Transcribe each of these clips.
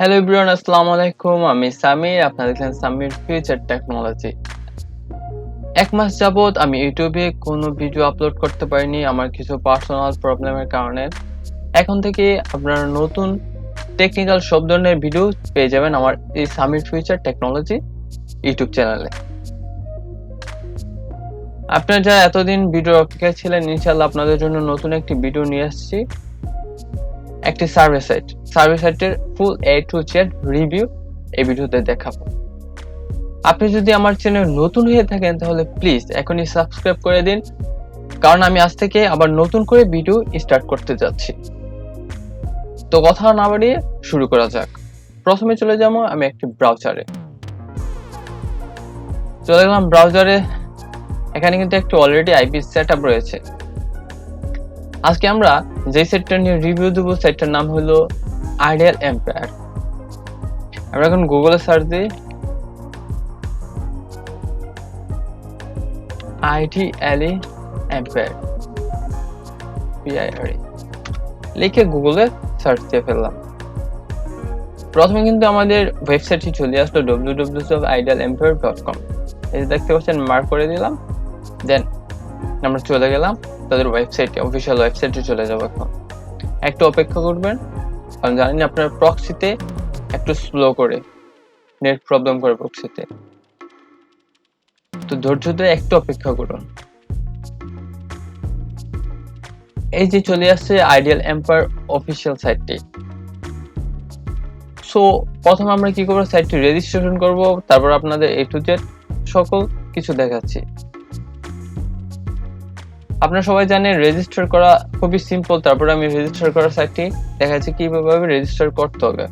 Hello everyone, আসসালামু আলাইকুম। আমি সামির, আপনারা দেখছেন সামির ফিউচার টেকনোলজি। এক মাস যাবত আমি ইউটিউবে কোনো ভিডিও আপলোড করতে পারিনি আমার কিছু পার্সোনাল প্রবলেমের কারণে। এখন থেকে আপনারা নতুন টেকনিক্যাল সব ধরনের ভিডিও পেয়ে যাবেন আমার এই সামির ফিউচার টেকনোলজি ইউটিউব চ্যানেলে। আপনারা যারা এতদিন ভিডিওর অপেক্ষায় ছিলেন, ইনশাআল্লাহ আপনাদের জন্য নতুন একটি ভিডিও নিয়ে আসছি। একটি সার্ভে সাইটের ফুল A to Z রিভিউ এই ভিডিওতে দেখাবো। আপনি যদি আমার চ্যানেল নতুন হয়ে থাকেন তাহলে প্লিজ এখনই সাবস্ক্রাইব করে দিন, কারণ আমি আজ থেকে আবার নতুন করে ভিডিও স্টার্ট করতে যাচ্ছি। তো কথা না বাড়িয়ে শুরু করা যাক। প্রথমে চলে যাবো আমি একটি ব্রাউজারে। চলে গেলাম ব্রাউজারে। এখানে কিন্তু একটি অলরেডি আইপি সেটআপ রয়েছে। আজকে আমরা যে সেটটা নিয়ে রিভিউ দেবো সেটটার নাম হলো আইডিয়াল এম্পায়ার। আমরা এখন গুগলে সার্চ দিই আইডিয়ালি এম্পায়ার PIRE লিখে গুগলে সার্চ দিয়ে ফেললাম। প্রথমে কিন্তু আমাদের ওয়েবসাইটটি চলে আসলো www.idealempire.com। এই যে দেখতে পাচ্ছেন, মার্ক করে দিলাম। দেন আমরা চলে গেলাম তাদের ওয়েবসাইটে, অফিসিয়াল ওয়েবসাইটে চলে যাবো। এখন একটু অপেক্ষা করবেন, কারণ জানেন আপনার প্রক্সিতে একটু স্লো করে, নেট প্রবলেম করে প্রক্সিতে। তো ধৈর্য ধরে একটু অপেক্ষা করুন। এই যে চলে আসছে আইডিয়াল এম্পায়ার অফিসিয়াল সাইটটি। সো প্রথমে আমরা কি করবো, সাইটটি রেজিস্ট্রেশন করব, তারপর আপনাদের A to Z সকল কিছু দেখাচ্ছি। আপনারা সবাই জানেন রেজিস্টার করা খুবই সিম্পল। তারপরে আমি রেজিস্টার করার সাইটটি দেখাচ্ছি কিভাবে রেজিস্টার করতে হবে।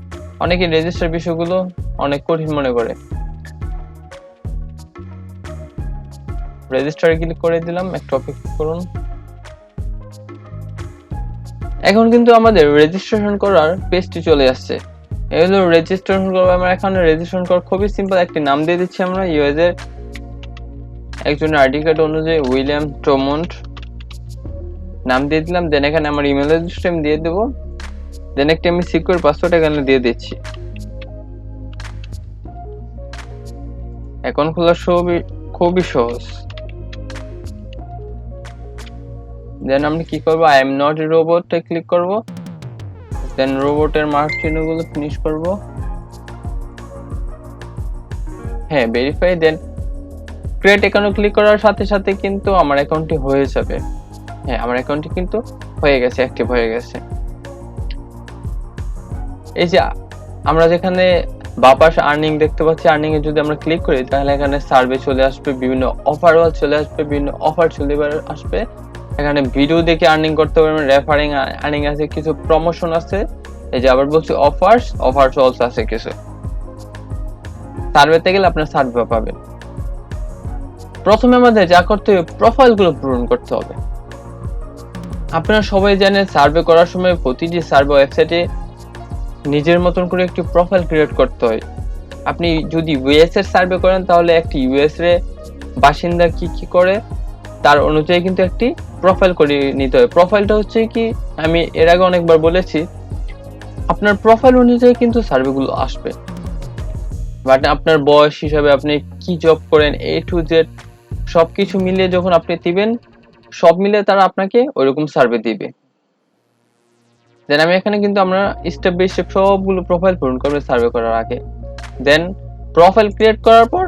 অনেকে রেজিস্টার বিষয়গুলো অনেক কঠিন মনে করে। রেজিস্টারে ক্লিক করে দিলাম, একটু অপেক্ষা করুন। এখন কিন্তু আমাদের রেজিস্ট্রেশন করার পেজটি চলে আসছে। এই হলো রেজিস্ট্রেশন করবো আমরা। এখানে রেজিস্ট্রেশন করা খুবই সিম্পল। একটি নাম দিয়ে দিচ্ছি আমরা, ইউএস এর একজনের আইডি কার্ড অনুযায়ী উইলিয়াম টমন্ট নাম দিয়ে দিলাম। দেন এখানে আমার ইমেল অ্যাড্রেসটা আমি দিয়ে দেবো। দেন একটি আমি সিকিউর পাসওয়ার্ড এখানে দিয়ে দিচ্ছি। অ্যাকাউন্ট খোলা খুবই সহজ। দেন আমরা কি করবো, আই এম নট এ রোবটে ক্লিক করব। দেন রোবটের মার্ক চিহ্নগুলো ফিনিশ করব। হ্যাঁ, verify. Then create account click করার সাথে সাথে কিন্তু আমার অ্যাকাউন্টটি হয়ে যাবে। হ্যাঁ, আমার অ্যাকাউন্টটি কিন্তু হয়ে গেছে, অ্যাক্টিভ হয়ে গেছে। এই যে আমরা যেখানে বাপাস আর্নিং দেখতে পাচ্ছি, আর্নিং এ যদি আমরা ক্লিক করি তাহলে এখানে সার্ভে চলে আসবে, বিভিন্ন অফার চলে আসবে, বিভিন্ন অফার চলে আসবে। এখানে ভিডিও দেখে আর্নিং করতে পারবেন, রেফারিং আর্নিং আছে, কিছু প্রমোশন আছে। এই যে আবার বলছি অফার্স অলসো আছে কিছু। সার্ভেতে গেলে আপনার সার্ভে পাবেন। প্রথমে আমাদের যা করতে হবে, প্রোফাইলগুলো পূরণ করতে হবে। আপনারা সবাই জানেন সার্ভে করার সময় প্রতিটি সার্ভে ওয়েবসাইটে নিজের মতন করে একটি প্রোফাইল ক্রিয়েট করতে হয়। আপনি যদি ইউএস এর সার্ভে করেন তাহলে একটি ইউএস এর বাসিন্দা কি করে তার অনুযায়ী কিন্তু একটি প্রোফাইল করে নিতে হয়। প্রোফাইলটা হচ্ছে কি, আমি এর আগে অনেকবার বলেছি, আপনার প্রোফাইল অনুযায়ী কিন্তু সার্ভেগুলো আসবে। বাট আপনার বয়স হিসাবে, আপনি কি জব করেন, A to Z সবকিছু মিলিয়ে যখন আপনি দিবেন, সব মিলিয়ে তারা আপনাকে ওইরকম সার্ভে দিবে। দেন আমি এখানে কিন্তু আমরা স্টেপ বাই স্টেপ সবগুলো প্রোফাইল পূরণ করবে সার্ভে করার আগে। দেন প্রোফাইল ক্রিয়েট করার পর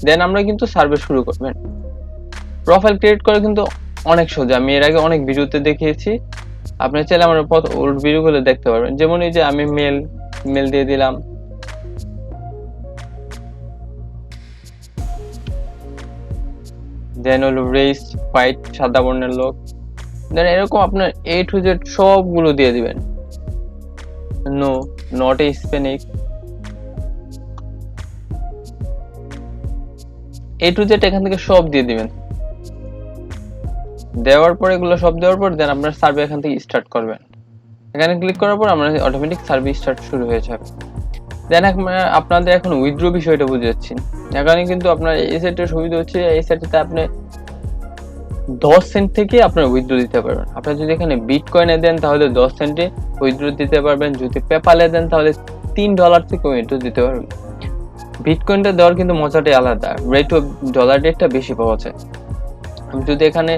দেন আমরা কিন্তু সার্ভে শুরু করবেন। প্রোফাইল ক্রিয়েট করা কিন্তু অনেক সোজা, আমি এর আগে অনেক ভিডিওতে দেখিয়েছি। আপনি চাইলে আমার ওল্ড ভিডিওগুলো দেখতে পারবেন। যেমন এই যে আমি মেল দিয়ে দিলাম। দেন হলো রেস হোয়াইট, সাদা বর্ণের লোক। দেন এরকম আপনার A to Z সবগুলো দিয়ে দিবেন। No, not a Hispanic, A to Z এখান থেকে সব দিয়ে দিবেন। দেওয়ার পর এগুলো সব দেওয়ার পর দেন আপনার সার্ভে এখান থেকে স্টার্ট করবেন। এখানে ক্লিক করার পর আমরা অটোমেটিক সার্ভে স্টার্ট শুরু হয়ে যাবে। দেন আপনাদের এখন উইথড্র বিষয়টা বুঝাচ্ছি। এখানে কিন্তু আপনার এই সাইটের সুবিধা হচ্ছে, এই সাইটে আপনি 10 সেন্ট থেকে আপনার উইথড্র দিতে পারবেন। আপনি যদি এখানে বিটকয়েনে দেন তাহলে 10 সেন্টে উইথড্র দিতে পারবেন। যদি পেপালে দেন তাহলে $3 থেকে উইথড্র দিতে পারবেন। বিটকয়েনটা দেওয়ার কিন্তু মজাটাই আলাদা, রেট অফ ডলার রেটটা বেশি পাওয়া যায়। আমি যদি এখানে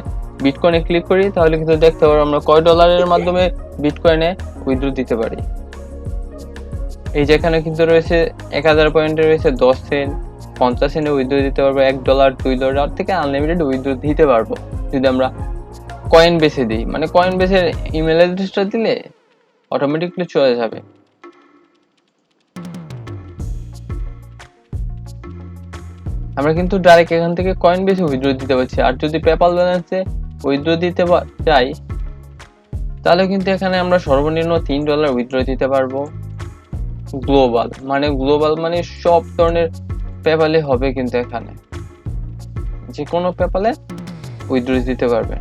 বিটকয়েনে ক্লিক করি তাহলে কিন্তু দেখতে পারবো আমরা কয় ডলারের মাধ্যমে বিটকয়েনে উইথড্র দিতে পারি। এই যে এখানে কিন্তু রয়েছে 1000 পয়েন্টে রয়েছে 10 সেন্ট, 50 সেন্টে উইথড্র দিতে পারবো, $1 $2 থেকে আনলিমিটেড উইথড্র দিতে পারবো যদি আমরা কয়েন বেসে দিই। মানে কয়েন বেসের ইমেল অ্যাড্রেসটা দিলে অটোমেটিকলি চলে যাবে। আমরা কিন্তু ডাইরেক্ট এখান থেকে কয়েন বেসে উইথড্র দিতে পারছি। আর যদি পেপাল ব্যালেন্সে উইথড্র দিতে চাই তাহলে কিন্তু এখানে আমরা সর্বনিম্ন $3 উইথড্র দিতে পারবো। গ্লোবাল মানে সব ধরনের পেপালে হবে, কিন্তু এখানে যে কোনো পেপালে উইথড্র দিতে পারবেন।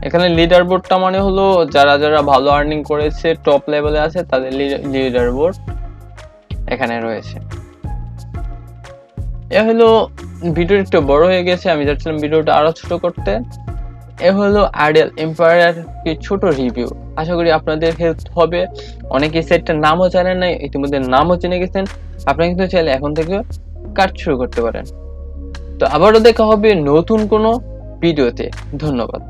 এখানে লিডার বোর্ডটা মানে হলো যারা যারা ভালো আর্নিং করেছে, টপ লেভেলে আছে, তাদের লিডার বোর্ড এখানে রয়েছে। এ হলো ভিডিও একটু বড় হয়ে গেছে, আমি চাচ্ছিলাম ভিডিওটা আরো ছোট করতে। এ হলো আইডল এম্পায়ার কি ছোট রিভিউ, আশা করি আপনাদের হেল্প হবে। অনেকে সেটটার নামও জানেন না, ইতিমধ্যে নামও জেনে গেছেন। আপনারা কিন্তু চাইলে এখন থেকে কাজ শুরু করতে পারেন। তো আবারও দেখা হবে নতুন কোনো ভিডিওতে। ধন্যবাদ।